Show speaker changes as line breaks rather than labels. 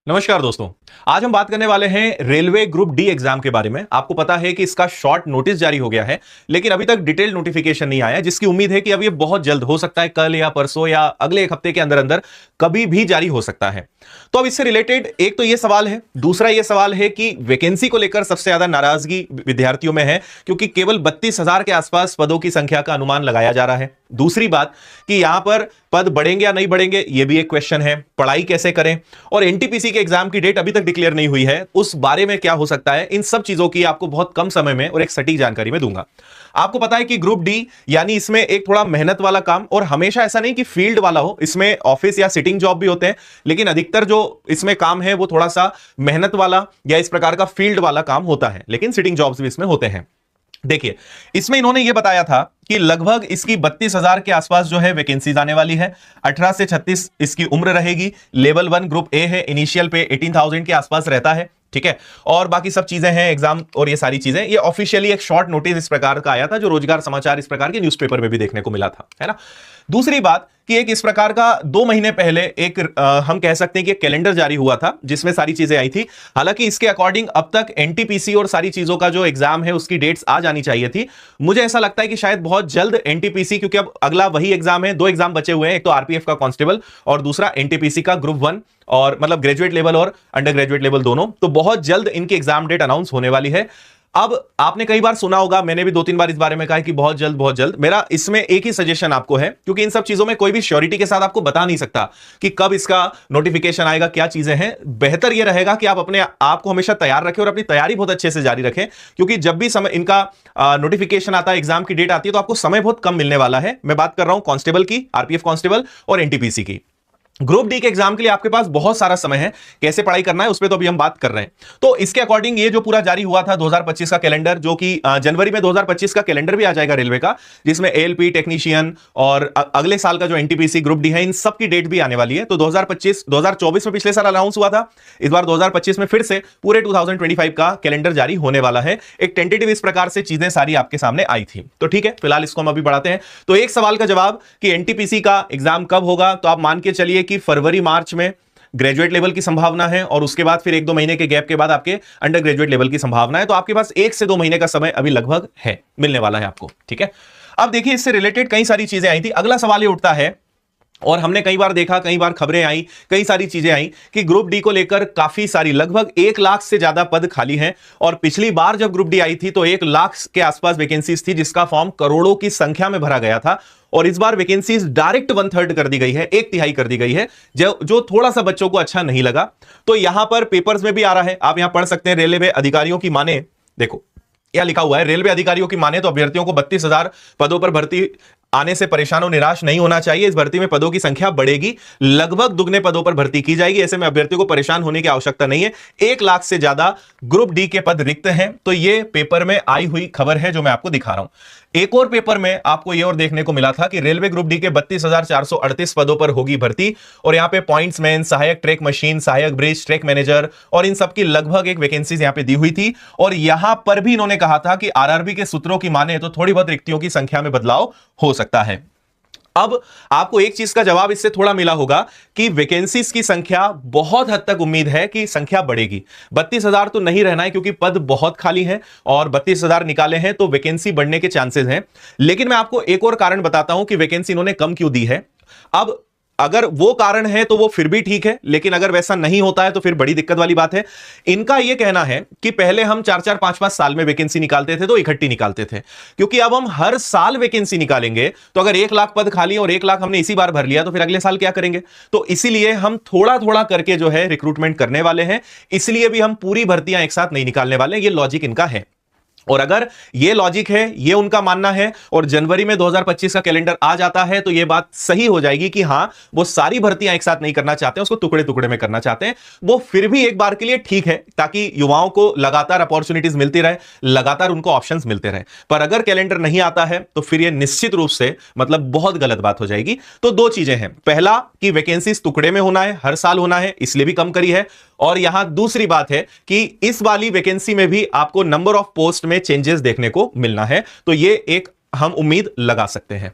नमस्कार दोस्तों, आज हम बात करने वाले हैं रेलवे ग्रुप डी एग्जाम के बारे में। आपको पता है कि इसका शॉर्ट नोटिस जारी हो गया है, लेकिन अभी तक डिटेल नोटिफिकेशन नहीं आया, जिसकी उम्मीद है कि अब ये बहुत जल्द हो सकता है, कल या परसों या अगले एक हफ्ते के अंदर अंदर कभी भी जारी हो सकता है। तो अब इससे रिलेटेड एक तो ये सवाल है, दूसरा ये सवाल है कि वैकेंसी को लेकर सबसे ज्यादा नाराजगी विद्यार्थियों में है, क्योंकि केवल 32,000 के आसपास पदों की संख्या का अनुमान लगाया जा रहा है। दूसरी बात कि यहां पर पद बढ़ेंगे या नहीं बढ़ेंगे, यह भी एक क्वेश्चन है। पढ़ाई कैसे करें, और एनटीपीसी के एग्जाम की डेट अभी तक डिक्लेयर नहीं हुई है, उस बारे में क्या हो सकता है, इन सब चीजों की आपको बहुत कम समय में और एक सटीक जानकारी में दूंगा। आपको पता है कि ग्रुप डी यानी इसमें एक थोड़ा मेहनत वाला काम, और हमेशा ऐसा नहीं कि फील्ड वाला हो, इसमें ऑफिस या सिटिंग जॉब भी होते हैं, लेकिन अधिकतर जो इसमें काम है वो थोड़ा सा मेहनत वाला या इस प्रकार का फील्ड वाला काम होता है, लेकिन सिटिंग जॉब्स भी इसमें होते हैं। देखिए, इसमें इन्होंने यह बताया था कि लगभग इसकी 32,000 के आसपास जो है वैकेंसीज आने वाली है। 18 से 36 इसकी उम्र रहेगी। लेवल 1 ग्रुप ए है, इनिशियल पे 18,000 के आसपास रहता है, ठीक है। और बाकी सब चीजें हैं, एग्जाम और ये सारी चीजें। ये ऑफिशियली एक शॉर्ट नोटिस इस प्रकार का आया था, जो रोजगार समाचार इस प्रकार के न्यूज़पेपर में भी देखने को मिला था, है ना। दूसरी बात कि एक इस प्रकार का 2 महीने पहले एक हम कह सकते हैं कि कैलेंडर जारी हुआ था, जिसमें सारी चीजें आई थी। हालांकि इसके अकॉर्डिंग अब तक एनटीपीसी और सारी चीजों का जो एग्जाम है उसकी डेट्स आ जानी चाहिए थी। मुझे ऐसा लगता है कि शायद बहुत जल्द एनटीपीसी, क्योंकि अब अगला वही एग्जाम है, 2 एग्जाम बचे हुए हैं, एक तो आरपीएफ का कांस्टेबल और दूसरा एनटीपीसी का ग्रुप 1, और मतलब ग्रेजुएट लेवल और अंडर ग्रेजुएट लेवल दोनों। तो बहुत जल्द इनकी एग्जाम डेट अनाउंस होने वाली है। अब आपने कई बार सुना होगा, मैंने भी 2-3 बार इस बारे में कहा कि बहुत जल्द बहुत जल्द। मेरा इसमें एक ही सजेशन आपको है, क्योंकि इन सब चीजों में कोई भी श्योरिटी के साथ आपको बता नहीं सकता कि कब इसका नोटिफिकेशन आएगा, क्या चीजें हैं। बेहतर यह रहेगा कि आप अपने आप को हमेशा तैयार रखें और अपनी तैयारी बहुत अच्छे से जारी रखें, क्योंकि जब भी समय इनका नोटिफिकेशन आता है, एग्जाम की डेट आती है, तो आपको समय बहुत कम मिलने वाला है। मैं बात कर रहा हूं कांस्टेबल की, आरपीएफ कांस्टेबल और एनटीपीसी की। ग्रुप डी के एग्जाम के लिए आपके पास बहुत सारा समय है, कैसे पढ़ाई करना है उस पर तो अभी हम बात कर रहे हैं। तो इसके अकॉर्डिंग ये जो पूरा जारी हुआ था 2025 का कैलेंडर, जो कि जनवरी में 2025 का कैलेंडर भी आ जाएगा रेलवे का, जिसमें एएलपी टेक्नीशियन और अगले साल का जो एनटीपीसी ग्रुप डी है, इन सब की डेट भी आने वाली है। तो 2024 में पिछले साल अनाउंस हुआ था, इस बार 2025 में फिर से पूरे 2025 का कैलेंडर जारी होने वाला है। एक टेंटेटिव इस प्रकार से चीजें सारी आपके सामने आई थी। तो ठीक है, फिलहाल इसको हम अभी बढ़ाते हैं। तो एक सवाल का जवाब कि एनटीपीसी का एग्जाम कब होगा, तो आप मान के चलिए कि फरवरी मार्च में ग्रेजुएट लेवल की संभावना है, और उसके बाद फिर 1-2 महीने के गैप के बाद आपके अंडर ग्रेजुएट लेवल की संभावना है। तो आपके पास 1 से 2 महीने का समय अभी लगभग है, मिलने वाला है आपको, ठीक है। अब देखिए, इससे रिलेटेड कई सारी चीजें आई थी। अगला सवाल ये उठता है, और हमने कई बार देखा, कई बार खबरें आई, कई सारी चीजें आई कि ग्रुप डी को लेकर काफी सारी, लगभग 1 लाख से ज्यादा पद खाली हैं। और पिछली बार जब ग्रुप डी आई थी तो 1 लाख के आसपास वैकेंसीज थी, जिसका फॉर्म करोड़ों की संख्या में भरा गया था। और इस बार वैकेंसीज डायरेक्ट 1/3 कर दी गई है, 1/3 कर दी गई है, जो थोड़ा सा बच्चों को अच्छा नहीं लगा। तो यहां पर पेपर्स में भी आ रहा है, आप यहां पढ़ सकते हैं। रेलवे अधिकारियों की माने, देखो यह लिखा हुआ है, रेलवे अधिकारियों की माने तो अभ्यर्थियों को 32,000 पदों पर भर्ती आने से परेशान और निराश नहीं होना चाहिए। इस भर्ती में पदों की संख्या बढ़ेगी, लगभग दुगने पदों पर भर्ती की जाएगी। ऐसे में अभ्यर्थियों को परेशान होने की आवश्यकता नहीं है। 1 लाख से ज्यादा ग्रुप डी के पद रिक्त हैं। तो यह पेपर में आई हुई खबर है, जो मैं आपको दिखा रहा हूं। एक और पेपर में आपको यह और देखने को मिला था कि रेलवे ग्रुप डी के 32,438 पदों पर होगी भर्ती, और यहां पे पॉइंट्समैन, सहायक ट्रैक मशीन, सहायक ब्रिज, ट्रैक मैनेजर, और इन सबकी लगभग एक वैकेंसीज यहां पे दी हुई थी। और यहां पर भी इन्होंने कहा था कि आरआरबी के सूत्रों की माने तो थोड़ी बहुत रिक्तियों की संख्या में बदलाव हो सकता है। अब आपको एक चीज का जवाब इससे थोड़ा मिला होगा कि वैकेंसीज की संख्या बहुत हद तक उम्मीद है कि संख्या बढ़ेगी। 32,000 तो नहीं रहना है, क्योंकि पद बहुत खाली हैं, और 32,000 निकाले हैं तो वैकेंसी बढ़ने के चांसेस हैं। लेकिन मैं आपको एक और कारण बताता हूं कि वैकेंसी इन्होंने कम क्यों दी है। अब अगर वो कारण है तो वो फिर भी ठीक है, लेकिन अगर वैसा नहीं होता है तो फिर बड़ी दिक्कत वाली बात है। इनका यह कहना है कि पहले हम 4-4, 5-5 साल में वैकेंसी निकालते थे तो इकट्ठी निकालते थे, क्योंकि अब हम हर साल वैकेंसी निकालेंगे तो अगर 1 लाख पद खाली और 1 लाख हमने इसी बार भर लिया तो फिर अगले साल क्या करेंगे। तो इसीलिए हम थोड़ा थोड़ा करके जो है रिक्रूटमेंट करने वाले हैं, इसलिए भी हम पूरी भर्तियां एक साथ नहीं निकालने वाले। ये लॉजिक इनका है। और अगर ये लॉजिक है, ये उनका मानना है, और जनवरी में 2025 का कैलेंडर आ जाता है तो ये बात सही हो जाएगी कि हां, वो सारी भर्तियां एक साथ नहीं करना चाहते हैं, उसको टुकड़े टुकड़े में करना चाहते हैं। वो फिर भी एक बार के लिए ठीक है, ताकि युवाओं को लगातार अपॉर्चुनिटीज मिलती रहे, लगातार उनको ऑप्शंस मिलते रहे। पर अगर कैलेंडर नहीं आता है तो फिर ये निश्चित रूप से मतलब बहुत गलत बात हो जाएगी। तो 2 चीजें हैं, पहला कि वैकेंसीज टुकड़े में होना है, हर साल होना है, इसलिए भी कम करी है। और यहां दूसरी बात है कि इस वाली वैकेंसी में भी आपको नंबर ऑफ पोस्ट में चेंजेस देखने को मिलना है। तो ये एक हम उम्मीद लगा सकते हैं।